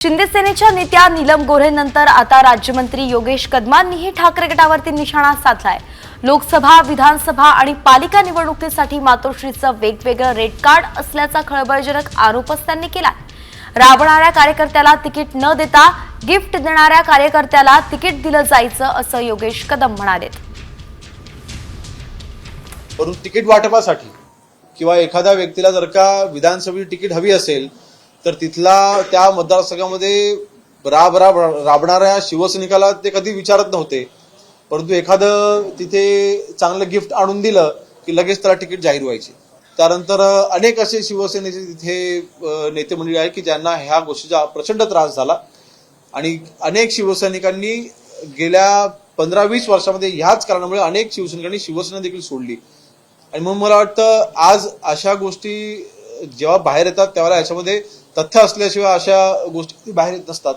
शिंदे सेनेच्या नेत्या नीलम गोऱ्हेनंतर आता राज्यमंत्री योगेश कदमांनीही ठाकरे गटावरती निशाणा साधलाय। लोकसभा, विधानसभा आणि पालिका निवडणुकीसाठी मातोश्रीचं वेगवेगळं रेड कार्ड असल्याचा खळबळजनक आरोपच त्यांनी केला। राबणाऱ्या कार्यकर्त्याला तिकीट न देता गिफ्ट देणाऱ्या कार्यकर्त्याला तिकीट दिलं जायचं असं योगेश कदम म्हणाले। परंतु तिकीट वाटपासाठी किंवा एखाद्या व्यक्तीला जर का विधानसभेची तिकीट हवी असेल तर तिथला त्या मतदारसंघामध्ये राबणाऱ्या शिवसैनिकाला ते कधी विचारत नव्हते। परंतु एखादं तिथे चांगलं गिफ्ट आणून दिलं की लगेच त्याला तिकीट जाहीर व्हायची। त्यानंतर अनेक असे शिवसेनेचे तिथे नेते मंडळी आहेत की ज्यांना ह्या गोष्टीचा प्रचंड त्रास झाला आणि अनेक शिवसैनिकांनी गेल्या 15-20 वर्षामध्ये ह्याच कारणामुळे अनेक शिवसैनिकांनी शिवसेना देखील सोडली। आणि म्हणून मला वाटतं आज अशा गोष्टी जेव्हा बाहेर येतात तेव्हा याच्यामध्ये तथ्य असल्याशिवाय अशा गोष्टी बाहेर येत नसतात।